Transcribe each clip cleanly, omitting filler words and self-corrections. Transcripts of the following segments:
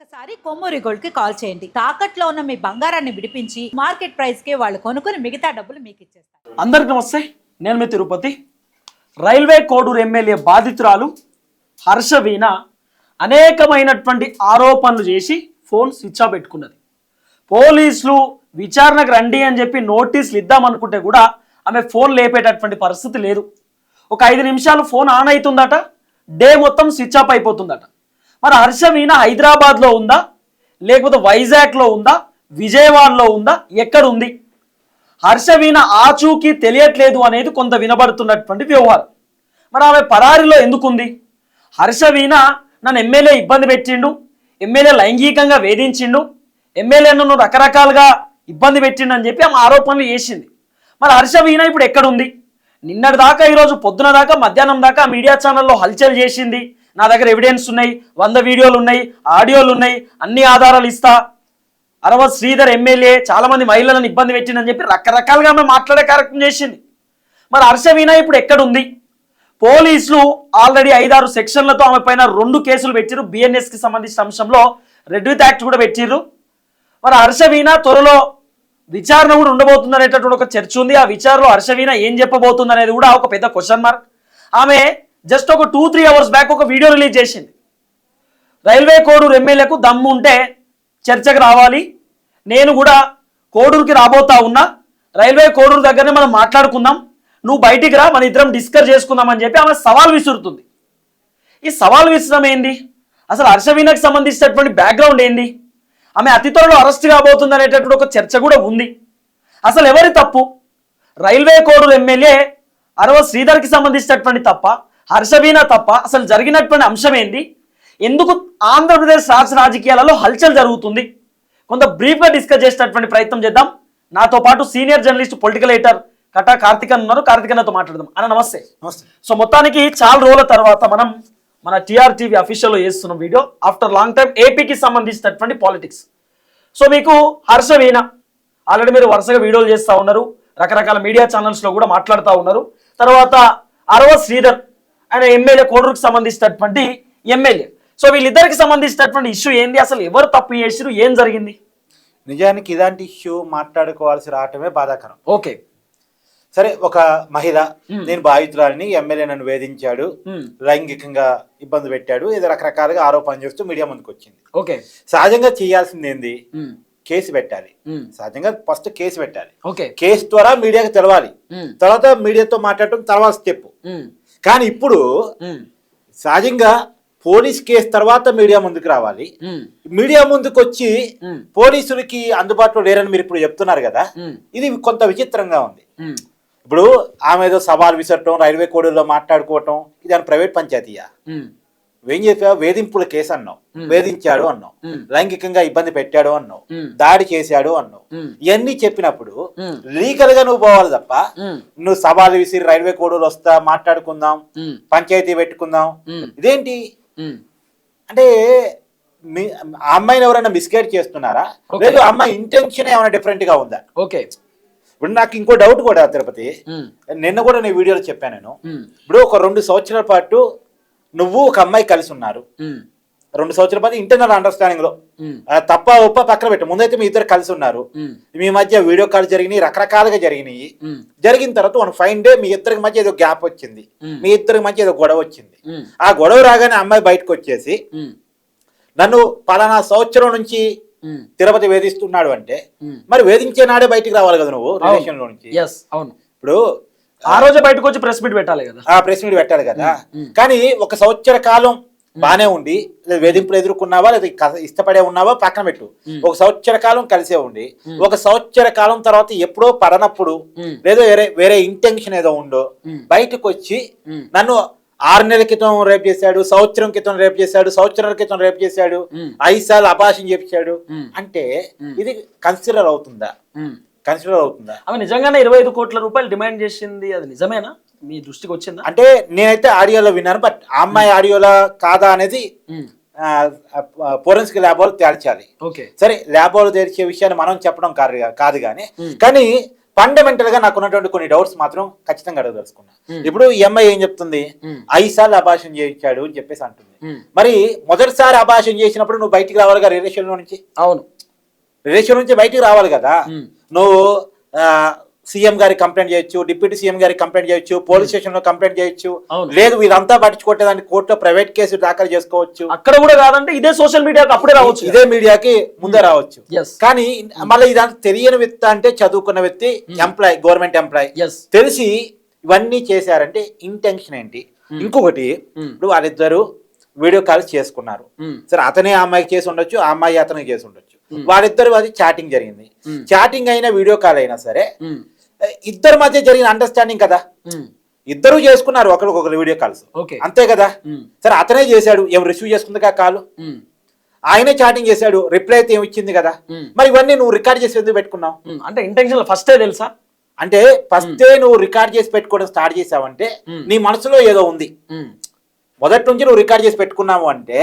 ఒక్కసారి కొమ్మూరి గోల్డ్ కి కాల్ చేయండి. తాకట్లో ఉన్న మీ బంగారాన్ని విడిపించి మార్కెట్ ప్రైస్ కి వాళ్ళు కొనుక్కుని మిగతా డబ్బులు మీకు ఇచ్చేస్తారు. అందరికి నమస్తే, నేను మీ తిరుపతి. రైల్వే కోడూరు ఎమ్మెల్యే బాధితురాలు హర్షవీణ అనేకమైనటువంటి ఆరోపణలు చేసి ఫోన్ స్విచ్ ఆఫ్ పెట్టుకున్నది. పోలీసులు విచారణకు రండి అని చెప్పి నోటీసులు ఇద్దామనుకుంటే కూడా ఆమె ఫోన్ లేపేటటువంటి పరిస్థితి లేదు. ఒక 5 నిమిషాలు ఫోన్ ఆన్ అవుతుందట, డే మొత్తం స్విచ్ ఆఫ్ అయిపోతుందట. మరి హర్షవీణ హైదరాబాద్లో ఉందా, లేకపోతే వైజాగ్లో ఉందా, విజయవాడలో ఉందా, ఎక్కడ ఉంది? హర్షవీణ ఆచూకీ తెలియట్లేదు అనేది కొంత వినబడుతున్నటువంటి వ్యవహారం. మరి ఆమె పరారిలో ఎందుకుంది? హర్షవీణ నన్ను ఎమ్మెల్యే ఇబ్బంది పెట్టిండు, ఎమ్మెల్యే లైంగికంగా వేధించిండు, ఎమ్మెల్యేను రకరకాలుగా ఇబ్బంది పెట్టిండు అని చెప్పి ఆమె ఆరోపణలు చేసింది. మరి హర్షవీణ ఇప్పుడు ఎక్కడుంది? నిన్నటి దాకా, ఈరోజు పొద్దున దాకా, మధ్యాహ్నం దాకా మీడియా ఛానల్లో హల్చల్ చేసింది. నా దగ్గర ఎవిడెన్స్ ఉన్నాయి, 100 వీడియోలు ఉన్నాయి, ఆడియోలు ఉన్నాయి, అన్ని ఆధారాలు ఇస్తా, అరవత్ శ్రీధర్ ఎమ్మెల్యే చాలా మంది మహిళలను ఇబ్బంది పెట్టిందని చెప్పి రకరకాలుగా ఆమె మాట్లాడే కార్యక్రమం చేసింది. మరి హర్షవీణ ఇప్పుడు ఎక్కడుంది? పోలీసులు ఆల్రెడీ 5-6 సెక్షన్లతో ఆమె పైన 2 కేసులు పెట్టిరు. బిఎన్ఎస్కి సంబంధించిన అంశంలో రెడ్ విత్ యాక్ట్ కూడా పెట్టిర్రు. మరి హర్షవీణ త్వరలో విచారణ కూడా ఉండబోతుంది అనేటటువంటి ఒక చర్చ ఉంది. ఆ విచారణలో హర్షవీణ ఏం చెప్పబోతుంది అనేది కూడా ఒక పెద్ద క్వశ్చన్ మార్క్. ఆమె జస్ట్ ఒక 2-3 అవర్స్ బ్యాక్ ఒక వీడియో రిలీజ్ చేసింది. రైల్వే కోడూరు ఎమ్మెల్యేకు దమ్ము ఉంటే చర్చకు రావాలి, నేను కూడా కోడూరుకి రాబోతా ఉన్నా, రైల్వే కోడూరు దగ్గరనే మనం మాట్లాడుకుందాం, నువ్వు బయటికి రా, మన ఇద్దరం డిస్కస్ చేసుకుందాం అని చెప్పి ఆమె సవాల్ విసురుతుంది. ఈ సవాల్ విసరడం ఏంది? అసలు హర్షవీణకు సంబంధించినటువంటి బ్యాక్గ్రౌండ్ ఏంది? ఆమె అతి త్వరలో అరెస్ట్ కాబోతుంది అనేటటువంటి ఒక చర్చ కూడా ఉంది. అసలు ఎవరి తప్పు? రైల్వే కోడూరు ఎమ్మెల్యే అరవత్ శ్రీధర్కి సంబంధించినటువంటి తప్ప, హర్షవీణ తప్ప? అసలు జరిగినటువంటి అంశం ఏంది? ఎందుకు ఆంధ్రప్రదేశ్ రాష్ట్ర రాజకీయాలలో హల్చల్ జరుగుతుంది? కొంత బ్రీఫ్గా డిస్కస్ చేసేటటువంటి ప్రయత్నం చేద్దాం. నాతో పాటు సీనియర్ జర్నలిస్ట్, పొలిటికల్ ఎడిటర్ కటా కార్తికన్ ఉన్నారు. కార్తికన్తో మాట్లాడదాం. అన్న నమస్తే. నమస్తే. సో మొత్తానికి చాలా రోజుల తర్వాత మనం మన టీఆర్టీవీ అఫీషియల్లో చేస్తున్న వీడియో ఆఫ్టర్ లాంగ్ టైం ఏపీకి సంబంధించినటువంటి పాలిటిక్స్. సో మీకు హర్షవీణ ఆల్రెడీ మీరు వరుసగా వీడియోలు చేస్తూ ఉన్నారు, రకరకాల మీడియా ఛానల్స్లో కూడా మాట్లాడుతూ ఉన్నారు. తర్వాత అరవత్ శ్రీధర్ ఆయన ఎమ్మెల్యే, కోడూరుకు సంబంధించినటువంటి ఎమ్మెల్యే. సో వీళ్ళిద్దరికి సంబంధించినటువంటి ఇష్యూ ఏంది? అసలు ఎవరు తప్పు చేసిరు, ఏం జరిగింది? నిజానికి ఇలాంటి ఇష్యూ మాట్లాడుకోవాల్సి రావటమే బాధాకరం. ఓకే, సరే, ఒక మహిళ, నేను బాధితురాలిని, ఎమ్మెల్యే నన్ను వేధించాడు, లైంగికంగా ఇబ్బంది పెట్టాడు, ఏదో రకరకాలుగా ఆరోపణ చేస్తూ మీడియా ముందుకు వచ్చింది. ఓకే, సహజంగా చేయాల్సింది ఏంది? కేసు పెట్టాలి. సహజంగా ఫస్ట్ కేసు పెట్టాలి. ఓకే, కేసు ద్వారా మీడియాకి తెలవాలి, తర్వాత మీడియాతో మాట్లాడటం తర్వాత స్టెప్. కానీ ఇప్పుడు సహజంగా పోలీస్ కేసు తర్వాత మీడియా ముందుకు రావాలి. మీడియా ముందుకు వచ్చి పోలీసులకి అందుబాటులో లేరని మీరు ఇప్పుడు చెప్తున్నారు కదా, ఇది కొంత విచిత్రంగా ఉంది. ఇప్పుడు ఆమె ఏదో సవాల్ విసరటం, రైల్వే కోడూరులో మాట్లాడుకోవటం, ఇది అని ప్రైవేట్ పంచాయతీయా? ఏం చెప్పావు? వేధింపుల కేసు అన్నావు, వేధించాడు అన్నావు, లైంగికంగా ఇబ్బంది పెట్టాడు అన్నావు, దాడి చేశాడు అన్నావు. ఇవన్నీ చెప్పినప్పుడు లీగల్ గా నువ్వు పోవాలి తప్ప నువ్వు సవాలు విసిరి రైల్వే కోడూరు వస్తా, మాట్లాడుకుందాం, పంచాయతీ పెట్టుకుందాం, ఇదేంటి? అంటే ఆ అమ్మాయిని ఎవరైనా మిస్గైడ్ చేస్తున్నారా, లేదు అమ్మాయి ఇంటెన్షన్ ఏమైనా డిఫరెంట్ గా ఉందా? ఓకే, ఇప్పుడు నాకు ఇంకో డౌట్ కూడా తిరుపతి, నిన్న కూడా నేను వీడియోలో చెప్పాను. నేను ఇప్పుడు ఒక 2 సంవత్సరాల పాటు నువ్వు ఒక అమ్మాయి కలిసి ఉన్నారు, 2 సంవత్సరాల పాటు ఇంటర్నల్ అండర్స్టాండింగ్ లో, తప్ప ఒప్ప పక్కన పెట్టు, ముందైతే మీ ఇద్దరు కలిసి ఉన్నారు, మీ మధ్య వీడియో కాల్ జరిగినాయి, రకరకాలుగా జరిగినాయి. జరిగిన తర్వాత 1 ఫైన్ డే మీ ఇద్దరికి మధ్య ఏదో గ్యాప్ వచ్చింది, మీ ఇద్దరికి మధ్య ఏదో గొడవ వచ్చింది. ఆ గొడవ రాగానే అమ్మాయి బయటకు వచ్చేసి నన్ను పలానా సంవత్సరం నుంచి తిరుపతి వేధిస్తున్నాడు అంటే, మరి వేధించే నాడే బయటికి రావాలి కదా నువ్వు రిలేషన్ లో నుంచి. ఇప్పుడు ఆ రోజు బయటకు వచ్చి ప్రెస్ మీట్ పెట్టాలి కదా. ప్రెస్ మీట్ పెట్టాలి కదా. కానీ 1 సంవత్సర కాలం బానే ఉండి, లేదా వేధింపులు ఎదుర్కొన్నావా, లేదా ఇష్టపడే ఉన్నావా పక్కన పెట్టు, 1 సంవత్సర కాలం కలిసే ఉండి 1 సంవత్సర కాలం తర్వాత ఎప్పుడో పడనప్పుడు, లేదో వేరే ఇంటెన్షన్ ఏదో ఉండో బయటకు వచ్చి నన్ను 6 నెలల క్రితం రేప్ చేశాడు, సంవత్సరం క్రితం రేప్ చేశాడు, సంవత్సరాల క్రితం రేప్ చేశాడు, 5 సార్లు అభాషణ చేపించాడు అంటే ఇది కన్సిడర్ అవుతుందా? కన్సిడర్ అవుతుందా? ఆమె నిజంగానే 25 కోట్ల రూపాయలు డిమాండ్ చేసింది, అది నిజమేనా? మీ దృష్టికి వచ్చిందా? అంటే నేనైతే ఆడియోలో విన్నాను, బట్ ఆ అమ్మాయి ఆడియోలో కాదా అనేది ఫోరెన్సిక్ ల్యాబ్ వాళ్ళు తేల్చాలి. సరే, ల్యాబ్ వాళ్ళు తెరిచే విషయాన్ని మనం చెప్పడం కాదు కానీ ఫండమెంటల్ గా నాకు ఉన్నటువంటి కొన్ని డౌట్స్ మాత్రం ఖచ్చితంగా అడగదలుచుకున్నా. ఇప్పుడు ఈ అమ్మాయి ఏం చెప్తుంది, 5 సార్లు అభాషణ చేయించాడు అని చెప్పేసి అంటుంది. మరి మొదటిసారి అభాషణ చేసినప్పుడు నువ్వు బయటికి రావాలిగా రిలేషన్ లో నుంచి. అవును, రిలేషన్ నుంచి బయటికి రావాలి కదా. నువ్వు సీఎం గారికి కంప్లైంట్ చేయొచ్చు, డిప్యూటీ సీఎం గారికి కంప్లైంట్ చేయొచ్చు, పోలీస్ స్టేషన్ లో కంప్లైంట్ చేయొచ్చు, లేదు వీళ్ళంతా పట్టించుకోవట్లేదని కోర్టులో ప్రైవేట్ కేసు దాఖలు చేసుకోవచ్చు. అక్కడ కూడా కాదంటే ఇదే సోషల్ మీడియాకి అప్పుడే రావచ్చు, ఇదే మీడియాకి ముందే రావచ్చు. కానీ మళ్ళీ ఇదంతా తెలియని వ్యక్తి అంటే చదువుకున్న వ్యక్తి, ఎంప్లాయ్, గవర్నమెంట్ ఎంప్లాయ్, తెలిసి ఇవన్నీ చేశారంటే ఇంటెన్షన్ ఏంటి? ఇంకొకటి, ఇప్పుడు వాళ్ళిద్దరు వీడియో కాల్ చేసుకున్నారు, సరే అతనే ఆ అమ్మాయికి చేసి ఉండొచ్చు, ఆ అమ్మాయి అతనికి చేసి ఉండొచ్చు, వాళ్ళిద్దరు అది చాటింగ్ జరిగింది. చాటింగ్ అయినా వీడియో కాల్ అయినా సరే ఇద్దరి మధ్య జరిగిన అండర్స్టాండింగ్ కదా. ఇద్దరు చేసుకున్నారు ఒకరికొకరు వీడియో కాల్స్, అంతే కదా. సరే అతనే చేశాడు, ఏం రిసీవ్ చేసుకుంది కా కాల్, ఆయనే చాటింగ్ చేశాడు, రిప్లై అయితే ఏమి ఇచ్చింది కదా. మరి ఇవన్నీ నువ్వు రికార్డ్ చేసి ఎందుకు పెట్టుకున్నావు? అంటే ఇంటెన్షన్ ఫస్టే తెలుసా? అంటే ఫస్టే నువ్వు రికార్డ్ చేసి పెట్టుకోవడం స్టార్ట్ చేసావంటే నీ మనసులో ఏదో ఉంది. మొదటి నుంచి నువ్వు రికార్డ్ చేసి పెట్టుకున్నావు అంటే,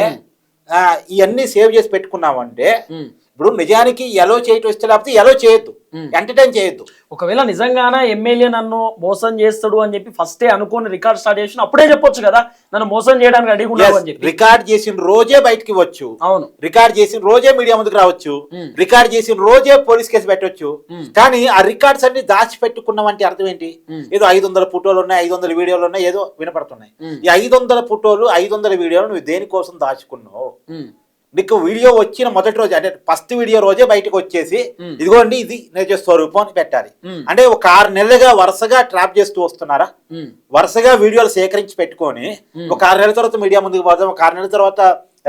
ఇవన్నీ సేవ్ చేసి పెట్టుకున్నావు అంటే, ఇప్పుడు నిజానికి ఎలో చేయటం ఇష్టం లేకపోతే ఎలో చేయొద్దు, ఎంటర్టైన్ చేయొద్దు. ఒకవేళ నిజంగానే ఎమ్మెల్యే నన్ను మోసం చేస్తాడు అని చెప్పి ఫస్టే అనుకోని రికార్డ్ స్టార్ట్ చేసి అప్పుడే చెప్పొచ్చు కదా, నన్ను మోసం చేయడానికి రెడీ ఉన్నావు అని చెప్పి. రికార్డ్ చేసిన రోజే బయటకి వచ్చు, అవును, రికార్డ్ చేసిన రోజే మీడియా ముందుకు రావచ్చు, రికార్డ్ చేసిన రోజే పోలీస్ కేసు పెట్టవచ్చు. కానీ ఆ రికార్డ్స్ అన్ని దాచి పెట్టుకున్నామంటే అర్థం ఏంటి? ఏదో 500 ఫోటోలు ఉన్నాయి, 500 వీడియోలు ఉన్నాయి, ఏదో వినపడుతున్నాయి. ఈ 500 ఫోటోలు 500 వీడియోలు నువ్వు దేనికోసం దాచుకున్నావు? నీకు వీడియో వచ్చిన మొదటి రోజు అంటే ఫస్ట్ వీడియో రోజే బయటకు వచ్చేసి ఇదిగోండి ఇది నిజ స్వరూపం అని పెట్టాలి. అంటే ఒక 6 నెలలుగా వరుసగా ట్రాప్ చేస్తూ వస్తున్నారా? వరుసగా వీడియోలు సేకరించి పెట్టుకొని ఒక 6 నెలల తర్వాత మీడియా ముందుకు పోదాం, ఒక 6 నెలల తర్వాత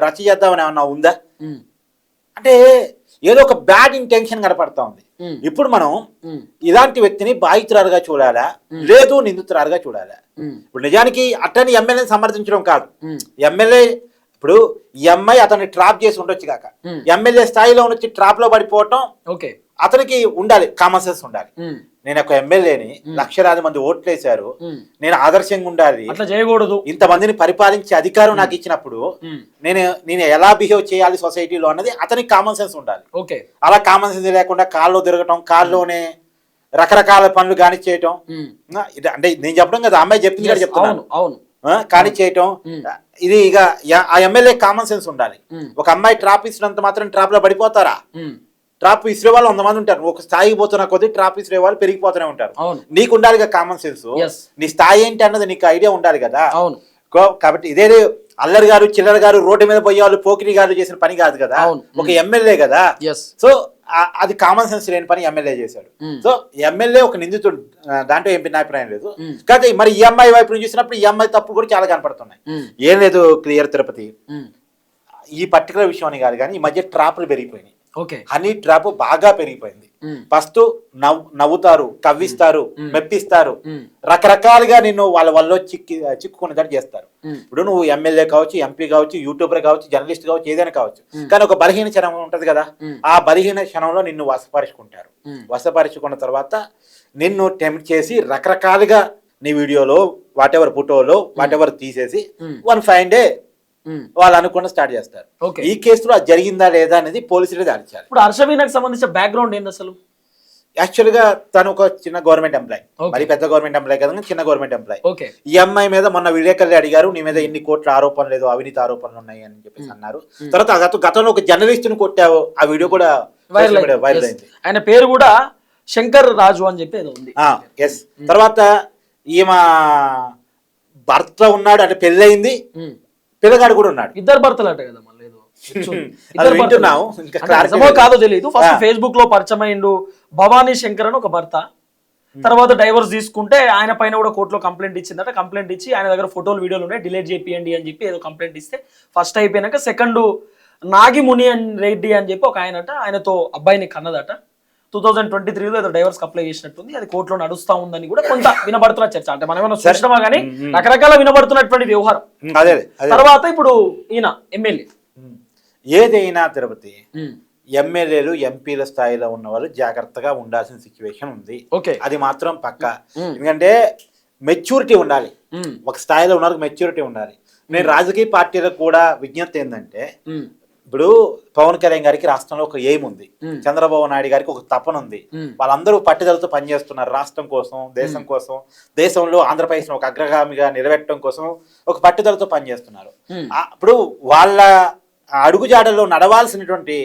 రచ్చ చేద్దామని ఏమన్నా ఉందా? అంటే ఏదో ఒక బ్యాడ్ ఇంటెన్షన్ కనపడతా ఉంది. ఇప్పుడు మనం ఇలాంటి వ్యక్తిని బాధితురాలుగా చూడాలా, లేదు నిందితురాలుగా చూడాలా? ఇప్పుడు నిజానికి అట్టని ఎమ్మెల్యేని సమర్థించడం కాదు. ఎమ్మెల్యే ఇప్పుడు ఈ అమ్మాయి అతన్ని ట్రాప్ చేసి ఉండొచ్చు కాక, ఎమ్మెల్యే స్థాయిలో వచ్చి ట్రాప్ లో పడిపోవటం అతనికి ఉండాలి, కామన్ సెన్స్ ఉండాలి. నేను ఒక ఎమ్మెల్యేని, లక్షలాది మంది ఓట్లేశారు, నేను ఆదర్శంగా ఉండాలి, అట్లా చేయకూడదు, ఇంతమందిని పరిపాలించే అధికారం నాకు ఇచ్చినప్పుడు నేను ఎలా బిహేవ్ చేయాలి సొసైటీలో అన్నది అతనికి కామన్ సెన్స్ ఉండాలి. అలా కామన్ సెన్స్ లేకుండా కాల్లో తిరగటం, కాల్లోనే రకరకాల పనులు కాని చేయటం, అంటే నేను చెప్పడం కదా, అమ్మాయి చెప్పింది కదా చెప్తున్నాను, కానీ చేయటం ఇది ఇక ఆ ఎమ్మెల్యే కామన్ సెన్స్ ఉండాలి. ఒక అమ్మాయి ట్రాప్ ఇచ్చినంత మాత్రం ట్రాప్ లో పడిపోతారా? ట్రాప్ ఇసిరే వాళ్ళు 100 మంది ఉంటారు, ఒక స్థాయికి పోతున్న కొద్ది ట్రాప్ ఇసిరే వాళ్ళు పెరిగిపోతూనే ఉంటారు. నీకు ఉండాలి కదా కామన్ సెన్స్, నీ స్థాయి ఏంటి అన్నది నీకు ఐడియా ఉండాలి కదా. కాబట్టి ఇదే అల్లరి గారు, చిల్లర గారు, రోడ్డు మీద పోయే వాళ్ళు, పోకిరి గారు చేసిన పని కాదు కదా, ఒక ఎమ్మెల్యే కదా. సో అది కామన్ సెన్స్ లేని పని ఎమ్మెల్యే చేశాడు. సో ఎమ్మెల్యే ఒక నిందితుడు, దాంట్లో ఏం అభిప్రాయం లేదు. కాకపోతే మరి ఈ అమ్మాయి వైపు నుంచి చూసినప్పుడు ఈ అమ్మాయి తప్పు కూడా చాలా కనపడుతున్నాయి. ఏం లేదు, క్లియర్ తిరుపతి, ఈ పర్టికులర్ విషయం అని కాదు కానీ ఈ మధ్య ట్రాప్లు పెరిగిపోయినాయి. హనీ ట్రాప్ బాగా పెరిగిపోయింది. ఫస్ట్ నవ్వుతారు, కవ్విస్తారు, మెప్పిస్తారు, రకరకాలుగా నిన్ను వాళ్ళ చిక్కుకునేదాన్ని చేస్తారు. ఇప్పుడు నువ్వు ఎమ్మెల్యే కావచ్చు, ఎంపీ కావచ్చు, యూట్యూబర్ కావచ్చు, జర్నలిస్ట్ కావచ్చు, ఏదైనా కావచ్చు, కానీ ఒక బలహీన క్షణం ఉంటది కదా, ఆ బలహీన క్షణంలో నిన్ను వశపరుచుకుంటారు. వశపరుచుకున్న తర్వాత నిన్ను టెంప్ట్ చేసి రకరకాలుగా నీ వీడియోలో వాటెవర్ ఫోటోలో వాటెవర్ తీసేసి 1 ఫైన్ డే వాళ్ళు అనుకున్న స్టార్ట్ చేస్తారు. ఈ కేసులో అది జరిగిందా లేదా అనేది పోలీసులే దాడిచారు. ఇప్పుడు హర్షవీణకు సంబంధించిన బ్యాక్గ్రౌండ్ ఏంది అసలు? యాక్చువల్ గా తను ఒక చిన్న గవర్నమెంట్ ఎంప్లాయ్, మరి పెద్ద గవర్నమెంట్ ఎంప్లాయ్ కదా, చిన్న గవర్నమెంట్ ఎంప్లాయ్. ఈ అమ్మాయి మీద మొన్న విలేకరులు అడిగారు, నీ మీద ఎన్ని కోట్ల ఆరోపణలు లేదు, అవినీతి ఆరోపణలు ఉన్నాయి అని చెప్పేసి అన్నారు. తర్వాత గతంలో ఒక జర్నలిస్ట్ ని కొట్టావు, ఆ వీడియో కూడా వైరల్ అయింది. ఆయన పేరు కూడా శంకర్ రాజు అని చెప్పి ఉంది. తర్వాత ఈమె భర్త ఉన్నాడు అంటే పెళ్ళయింది, పిల్లగాడు కూడా ఉన్నాడు, ఇద్దరు భర్తలు అంట కదా. మళ్ళీ కాదో తెలియదు. ఫస్ట్ ఫేస్బుక్ లో పరిచయమైండు భవానీ శంకర్ అని ఒక భర్త, తర్వాత డైవర్స్ తీసుకుంటే ఆయన పైన కూడా కోర్టులో కంప్లైంట్ ఇచ్చిందట. కంప్లైంట్ ఇచ్చి ఆయన దగ్గర ఫోటోలు వీడియోలు ఉన్నాయి, డిలీట్ చేపియండి అని చెప్పి ఏదో కంప్లైంట్ ఇస్తే ఫస్ట్ అయిపోయినాక సెకండ్ నాగిముని రెడ్డి అని చెప్పి ఒక ఆయనట, ఆయనతో అబ్బాయిని కన్నదట. 2023లో ఏదో డైవర్స్ అప్లై చేసినట్టుంది, అది కోర్టులో నడుస్తా ఉందని కూడా కొంత వినబడుతున్న చర్చ. అంటే మనం ఏమైనా చూసినామా కానీ రకరకాల వినబడుతున్నటువంటి వ్యవహారం. తర్వాత ఇప్పుడు ఈయన ఎమ్మెల్యే, ఏదైనా తిరుపతి ఎమ్మెల్యేలు ఎంపీల స్థాయిలో ఉన్న వాళ్ళు జాగ్రత్తగా ఉండాల్సిన సిచ్యువేషన్ ఉంది. అది మాత్రం పక్కా. ఎందుకంటే మెచ్యూరిటీ ఉండాలి, ఒక స్థాయిలో ఉన్న మెచ్యూరిటీ ఉండాలి. నేను రాజకీయ పార్టీలకు కూడా విజ్ఞప్తి ఏంటంటే ఇప్పుడు పవన్ కళ్యాణ్ గారికి రాష్ట్రంలో ఒక ఎయిమ్ ఉంది, చంద్రబాబు నాయుడు గారికి ఒక తపన ఉంది. వాళ్ళందరూ పట్టుదలతో పనిచేస్తున్నారు రాష్ట్రం కోసం, దేశం కోసం, దేశంలో ఆంధ్రప్రదేశ్ ఒక అగ్రగామిగా నిలబెట్టడం కోసం ఒక పట్టుదలతో పనిచేస్తున్నారు. ఇప్పుడు వాళ్ళ అడుగుజాడల్లో నడవాల్సినటువంటి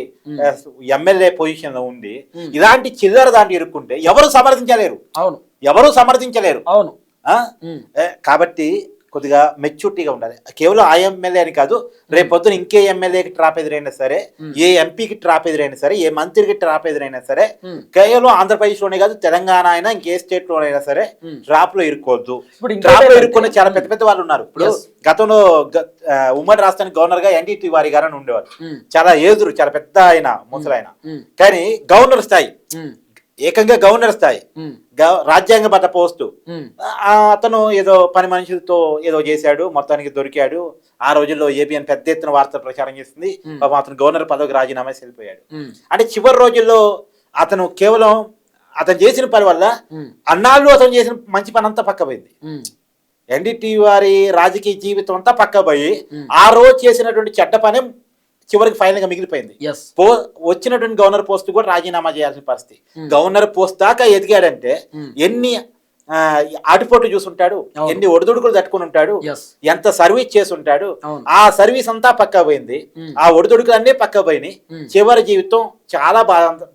ఎమ్మెల్యే పొజిషన్ లో ఉండి ఇలాంటి చిల్లర దాంట్లో ఇరుక్కుంటే ఎవరు సమర్థించలేరు. అవును, ఎవరు సమర్థించలేరు. అవును. కాబట్టి కొద్దిగా మెచ్యూరిటీగా ఉండాలి. కేవలం ఆ ఎమ్మెల్యే అని కాదు, రేపు పొద్దున ఇంకే ఎమ్మెల్యేకి ట్రాప్ ఎదురైనా సరే, ఏ ఎంపీకి ట్రాప్ ఎదురైనా సరే, ఏ మంత్రికి ట్రాప్ ఎదురైనా సరే, కేవలం ఆంధ్రప్రదేశ్ లోనే కాదు తెలంగాణ అయినా ఇంకే స్టేట్ లోనైనా సరే ట్రాప్ లో ఇరుక్కోవద్దు. ట్రాప్ లో ఇరుక్కునే చాలా పెద్ద పెద్ద వాళ్ళు ఉన్నారు. ఇప్పుడు గతంలో ఉమ్మడి రాష్ట్రానికి గవర్నర్ గా ఎన్టీ తివారీ గారు అని ఉండేవారు. చాలా ఏదురు, చాలా పెద్ద ఆయన, ముసలాయన. కానీ గవర్నర్ స్థాయి, ఏకంగా గవర్నర్ స్థాయి, రాజ్యాంగబద్ధ పోస్టు. అతను ఏదో పని మనుషులతో ఏదో చేశాడు, మొత్తానికి దొరికాడు. ఆ రోజుల్లో ఏబిఎన్ పెద్ద ఎత్తున వార్త ప్రచారం చేస్తుంది. అతను గవర్నర్ పదవికి రాజీనామా వెళ్ళిపోయాడు. అంటే చివరి రోజుల్లో అతను కేవలం అతను చేసిన పని వల్ల అన్నాళ్ళు అతను చేసిన మంచి పని అంతా పక్కపోయింది. ఎన్డీటీ వారి రాజకీయ జీవితం అంతా పక్కపోయి ఆ రోజు చేసినటువంటి చెడ్డ పని చివరికి ఫైనల్ గా మిగిలిపోయింది. వచ్చినటువంటి గవర్నర్ పోస్ట్ కూడా రాజీనామా చేయాల్సిన పరిస్థితి. గవర్నర్ పోస్ట్ దాకా ఎదిగాడంటే ఎన్ని ఆటిపోటు చూసుంటాడు, ఎన్ని ఒడిదుడుకులు తట్టుకుని ఉంటాడు, ఎంత సర్వీస్ చేసి ఉంటాడు. ఆ సర్వీస్ అంతా పక్కా పోయింది, ఆ ఒడిదుడుకులు అన్నీ పక్కా పోయినాయి. చివరి జీవితం చాలా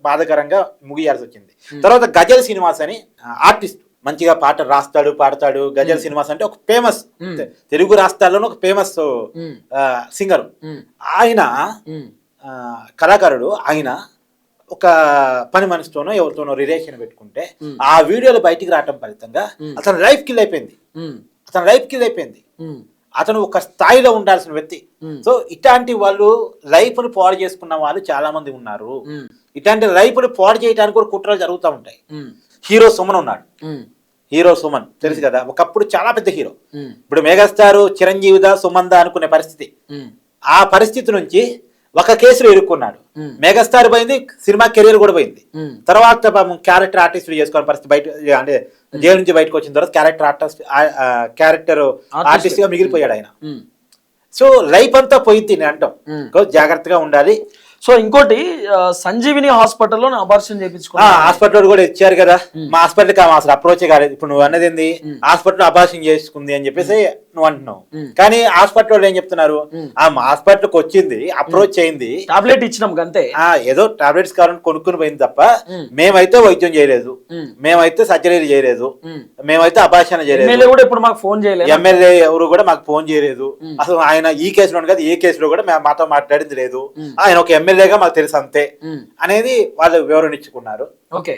బాధాకరంగా ముగియాల్సి వచ్చింది. తర్వాత గజల్ శ్రీనివాస్ అని ఆర్టిస్ట్, మంచిగా పాట రాస్తాడు, పాడతాడు. గజల్ శ్రీనివాస్ అంటే ఒక ఫేమస్, తెలుగు రాష్ట్రాల్లోనే ఒక ఫేమస్ సింగర్. ఆయన కళాకారుడు. ఆయన ఒక పని మనిషితోనో ఎవరితోనో రిలేషన్ పెట్టుకుంటే ఆ వీడియోలు బయటికి రావటం ఫలితంగా అతను లైఫ్ కిల్ అయిపోయింది. అతను ఒక స్థాయిలో ఉండాల్సిన వ్యక్తి. సో ఇట్లాంటి వాళ్ళు లైఫ్ ను పాడు చేసుకున్న వాళ్ళు చాలా మంది ఉన్నారు. ఇట్లాంటి లైఫ్ ను పాడు చేయడానికి కూడా కుట్రలు జరుగుతూ ఉంటాయి. హీరో సుమన్ ఉన్నాడు. హీరో సుమన్ తెలుసు కదా, ఒకప్పుడు చాలా పెద్ద హీరో. ఇప్పుడు మెగాస్టార్ చిరంజీవిదా సుమన్దా అనుకునే పరిస్థితి. ఆ పరిస్థితి నుంచి ఒక కేసులో ఇరుక్కున్నాడు. మెగాస్టార్ పోయింది, సినిమా కెరీర్ కూడా పోయింది. తర్వాత క్యారెక్టర్ ఆర్టిస్ట్ చేసుకునే పరిస్థితి, బయట అంటే జైలు నుంచి బయటకు వచ్చిన తర్వాత క్యారెక్టర్ ఆర్టిస్ట్ గా మిగిలిపోయాడు ఆయన. సో లైఫ్ అంతా పోయింది నేను అంటాం. జాగ్రత్తగా ఉండాలి. సో ఇంకోటి, సంజీవిని హాస్పిటల్లో అబార్షన్ చేయించుకున్నా, హాస్పిటల్ కూడా ఇచ్చారు కదా. మా హాస్పిటల్కి అసలు అప్రోచ్ కాలేదు. ఇప్పుడు నువ్వు అన్నది ఏంది, హాస్పిటల్ అబార్షన్ చేసుకుంది అని చెప్పేసి నువ్వు అంటున్నావు. కానీ హాస్పిటల్ ఏం చెప్తున్నారు, ఆ హాస్పిటల్కి వచ్చింది, అప్రోచ్ అయింది, టాబ్లెట్ ఇచ్చినాం అంతే, ఏదో టాబ్లెట్స్ కావాలని కొనుక్కుని పోయింది తప్ప మేమైతే వైద్యం చేయలేదు, మేమైతే సర్జరీ చేయలేదు, మేమైతే అబార్షన్ చేయలేదు. ఎమ్మెల్యే కూడా ఇప్పుడు మాకు ఫోన్ చేయలేదు, ఎమ్మెల్యే ఎవరు కూడా మాకు ఫోన్ చేయలేదు. అసలు ఆయన ఈ కేసులో కాదు, ఏ కేసులో కూడా మాతో మాట్లాడింది లేదు. ఆయన ఒక ఎమ్మెల్యేగా మాకు తెలుసు అంతే అనేది వాళ్ళు వివరణ ఇచ్చుకున్నారు.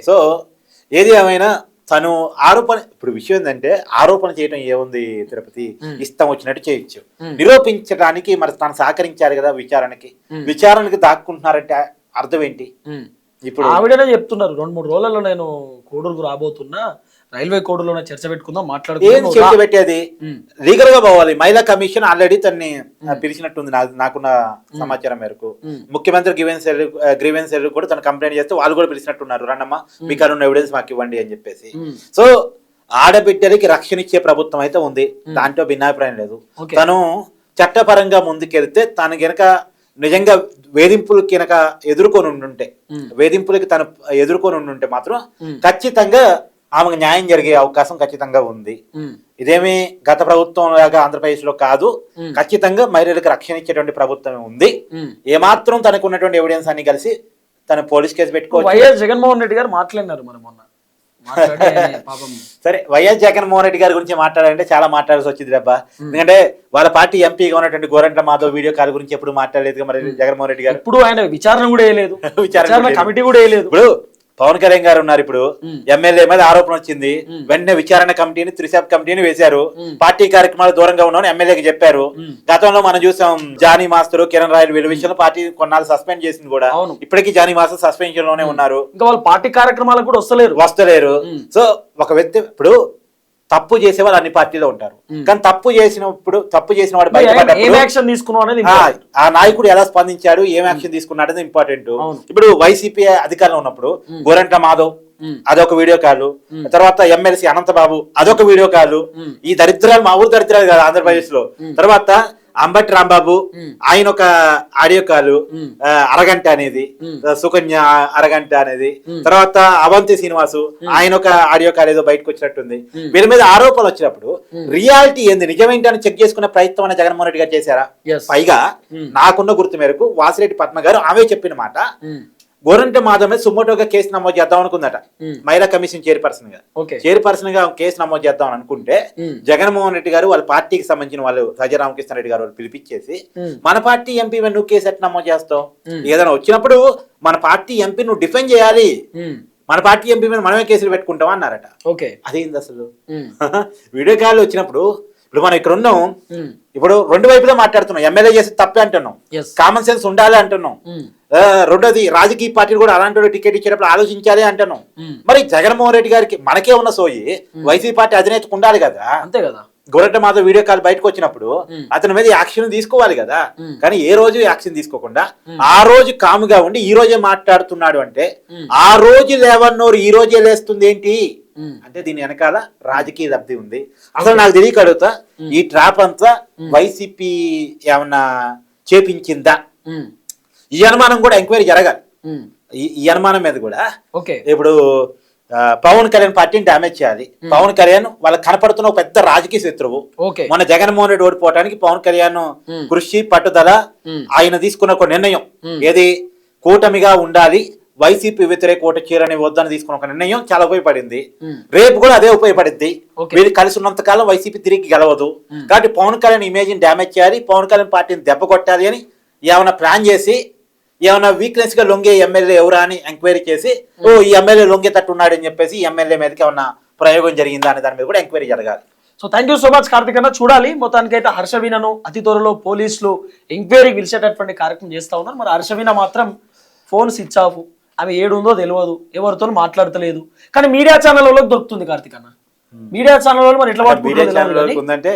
సో ఏది ఏమైనా తను ఆరోపణ, ఇప్పుడు విషయం ఏంటంటే ఆరోపణ చేయడం ఏముంది తిరుపతి, ఇష్టం వచ్చినట్టు చేయొచ్చు. నిరూపించడానికి మరి తను సహకరించారు కదా విచారణకి దాక్కుంటున్నారంటే అర్థం ఏంటి? ఇప్పుడు ఆవిడనే చెప్తున్నారు, 2-3 రోజులలో నేను కోడూరుకు రాబోతున్నా, రైల్వే కోడూరులో చర్చ పెట్టుకుందాం, మాట్లాడుకుందాం. చర్చ పెట్టేది లీగల్ గా పోవాలి. మహిళా కమిషన్ ఆల్రెడీ తన్ని పిలిచినట్టుంది నాకున్న సమాచారం మేరకు. ముఖ్యమంత్రి గ్రీవెన్స్ సెల్ కూడా తను కంప్లైంట్ చేస్తే వాళ్ళు కూడా పిలిచినట్టున్నారు, రండమ్మా మీకు ఉన్న ఎవిడెన్స్ మాకు ఇవ్వండి అని చెప్పేసి. సో ఆడబిడ్డలకి రక్షణ ఇచ్చే ప్రభుత్వం అయితే ఉంది, దాంట్లో భిన్నాభిప్రాయం లేదు. తను చట్టపరంగా ముందుకెళ్తే తను గనక నిజంగా వేధింపులకి కనుక వేధింపులకి తను ఎదుర్కొని ఉండుంటే మాత్రం ఖచ్చితంగా ఆమెకు న్యాయం జరిగే అవకాశం ఖచ్చితంగా ఉంది. ఇదేమి గత ప్రభుత్వం లాగా ఆంధ్రప్రదేశ్ లో కాదు, ఖచ్చితంగా మహిళలకు రక్షణ ఇచ్చేటువంటి ప్రభుత్వం ఉంది. ఏమాత్రం తనకు ఉన్నటువంటి ఎవిడెన్స్ అన్ని కలిసి తన పోలీస్ కేసు పెట్టుకోవచ్చు. వైఎస్ జగన్మోహన్ రెడ్డి గారు మాట్లాడినారు మరి మొన్న. సరే, వైఎస్ జగన్మోహన్ రెడ్డి గారి గురించి మాట్లాడాలంటే చాలా మాట్లాడాల్సి వచ్చింది రబ్బా. ఎందుకంటే వాళ్ళ పార్టీ ఎంపీగా ఉన్నటువంటి గోరంట్ల మాధవ్ వీడియో కాల్ గురించి ఎప్పుడు మాట్లాడలేదు మరి జగన్మోహన్ రెడ్డి గారు. ఇప్పుడు ఆయన విచారణ కూడా వేయలేదు, విచారణ కమిటీ కూడా వేయలేదు. ఇప్పుడు పవన్ కళ్యాణ్ గారు ఉన్నారు, ఇప్పుడు ఎమ్మెల్యే మీద ఆరోపణ వచ్చింది, వెంటనే విచారణ కమిటీని, త్రిసభ్య కమిటీని వేశారు. పార్టీ కార్యక్రమాలు దూరంగా ఉన్నామని ఎమ్మెల్యేకి చెప్పారు. గతంలో మనం చూసాం జానీ మాస్టర్, కిరణ్ రాయల్ వీళ్ళ విషయంలో పార్టీ కొన్నాళ్ళు సస్పెండ్ చేసింది కూడా. ఇప్పటికీ జానీ మాస్టర్ సస్పెన్షన్ లోనే ఉన్నారు. ఇంకా వాళ్ళు పార్టీ కార్యక్రమాలకు కూడా వస్తలేరు. సో ఒక వ్యక్తి ఇప్పుడు తప్పు చేసే వాళ్ళు అన్ని పార్టీలో ఉంటారు, కానీ తప్పు చేసిన వాడు బయటపడ్డప్పుడు ఆ నాయకుడు ఎలా స్పందించాడు, ఏం యాక్షన్ తీసుకున్నాడు అనేది ఇంపార్టెంట్. ఇప్పుడు వైసీపీ అధికారంలో ఉన్నప్పుడు గోరంట్ల మాధవ్ అదొక వీడియో కాల్, తర్వాత ఎమ్మెల్సీ అనంతబాబు అదొక వీడియో కాల్. ఈ దరిద్రాలు మా ఊరు దరిద్రాలు కాదు ఆంధ్రప్రదేశ్ లో. తర్వాత అంబటి రాంబాబు ఆయన ఒక ఆడియో కాల్ అరగంట అనేది, సుకన్య అరగంట అనేది, తర్వాత అవంతి శ్రీనివాసు ఆయన ఒక ఆడియో కాల్ ఏదో బయటకు వచ్చినట్టుంది. వీళ్ళ మీద ఆరోపణలు వచ్చినప్పుడు రియాలిటీ ఏంది, నిజమేంటని చెక్ చేసుకునే ప్రయత్నం అనే జగన్మోహన్ రెడ్డి గారు చేశారా? పైగా నాకున్న గుర్తు మేరకు వాసిరెడ్డి పద్మ గారు ఆమె చెప్పిన మాట, గోరంట మాధవ్ మీద సుమోటోగా కేసు నమోదు చేద్దాం అనుకుందట. మహిళా కమిషన్ చైర్పర్సన్ గా కేసు నమోదు చేద్దాం అనుకుంటే జగన్మోహన్ రెడ్డి గారు వాళ్ళ పార్టీకి సంబంధించిన వాళ్ళు సజ్జ రామకృష్ణారెడ్డి గారు వాళ్ళు పిలిపించేసి, మన పార్టీ ఎంపీ నువ్వు కేసు ఎట్లా నమోదు చేస్తావు, ఏదైనా వచ్చినప్పుడు మన పార్టీ ఎంపీ నువ్వు డిఫెండ్ చేయాలి, మన పార్టీ ఎంపీ మీద మనమే కేసులు పెట్టుకుంటాం అన్నారట. అదేంది అసలు? వీడియో కాల్ వచ్చినప్పుడు ఇప్పుడు మనం ఇక్కడ ఉన్నాం, ఇప్పుడు రెండు వైపులా మాట్లాడుతున్నాం. ఎమ్మెల్యే చేసి తప్పే అంటున్నాం, కామన్ సెన్స్ ఉండాలి అంటున్నాం. రెండోది రాజకీయ పార్టీలు కూడా అలాంటి టికెట్ ఇచ్చేటప్పుడు ఆలోచించాలి అంటున్నాం. మరి జగన్మోహన్ రెడ్డి గారికి మనకే ఉన్న సోయి వైసీపీ పార్టీ అధినేతకు ఉండాలి కదా, అంతే కదా. గోరంట మాధవ్ వీడియో కాల్ బయటకు వచ్చినప్పుడు అతని మీద యాక్షన్ తీసుకోవాలి కదా, కానీ ఏ రోజు యాక్షన్ తీసుకోకుండా ఆ రోజు కాముగా ఉండి ఈ రోజే మాట్లాడుతున్నాడు అంటే, ఆ రోజు లేవన్నోరు ఈ రోజే లేస్తుంది ఏంటి అంటే దీని వెనకాల రాజకీయ లబ్ధి ఉంది. అసలు నాకు తెలియక అడుగుతా, ఈ ట్రాప్ అంతా వైసీపీ ఏమన్నా చేపించిందా? ఈ అనుమానం కూడా ఎంక్వైరీ జరగాలి. ఈ అనుమానం మీద కూడా ఇప్పుడు పవన్ కళ్యాణ్ పార్టీని డ్యామేజ్ చేయాలి. పవన్ కళ్యాణ్ వాళ్ళకి కనపడుతున్న ఒక పెద్ద రాజకీయ శత్రువు. మన జగన్మోహన్ రెడ్డి ఓడిపోవడానికి పవన్ కళ్యాణ్ కృషి పట్టుదల, ఆయన తీసుకున్న ఒక నిర్ణయం ఏది, కూటమిగా ఉండాలి, వైసీపీ వ్యతిరేక ఓటు చీరని వద్దని తీసుకున్న ఒక నిర్ణయం చాలా ఉపయోగపడింది. రేపు కూడా అదే ఉపయోగపడింది. వీళ్ళు కలిసి ఉన్నంత కాలం వైసీపీ తిరిగి గెలవదు. కాబట్టి పవన్ కళ్యాణ్ ఇమేజ్ ని డ్యామేజ్ చేయాలి, పవన్ కళ్యాణ్ పార్టీని దెబ్బ కొట్టాలి అని ఏమైనా ప్లాన్ చేసి, ఏమైనా వీక్నెస్ గా లొంగే ఎమ్మెల్యే ఎవరా అని ఎంక్వైరీ చేసి, ఈ ఎమ్మెల్యే లొంగే తట్టున్నాడు అని చెప్పేసి ఈ ఎమ్మెల్యే మీదకి ఏమన్నా ప్రయోగం జరిగిందా అనే దాని మీద కూడా ఎంక్వైరీ జరగాలి. So thank you so much Karthik అన్న. చూడాలి, మొత్తానికైతే హర్షవీణను అతి త్వరలో పోలీసులు ఎంక్వైరీకి పిలిచేటటువంటి కార్యక్రమం చేస్తా ఉన్నారు. మరి హర్షవీణ మాత్రం ఫోన్ స్విచ్ ఆఫ్, ఆమె ఏడుందో తెలియదు, ఎవరితో మాట్లాడతలేదు, కానీ మీడియా ఛానల్ వాళ్ళకి దొరుకుతుంది కార్తిక్ అన్న. మీడియా ఛానల్ వాళ్ళు మరి ఎట్లా ఉందంటే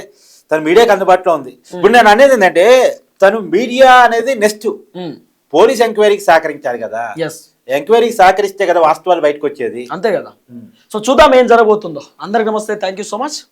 తను మీడియాకి అందుబాటులో ఉంది. ఇప్పుడు నేను అనేది ఏంటంటే, తను మీడియా అనేది నెక్స్ట్ పోలీస్ ఎంక్వైరీకి సహకరించాలి కదా, ఎంక్వైరీకి సహకరిస్తే కదా వాస్తవాలు బయటకు వచ్చేది, అంతే కదా. సో చూద్దాం ఏం జరగబోతుందో. అందరికి నమస్తే, థ్యాంక్ యూ సో మచ్.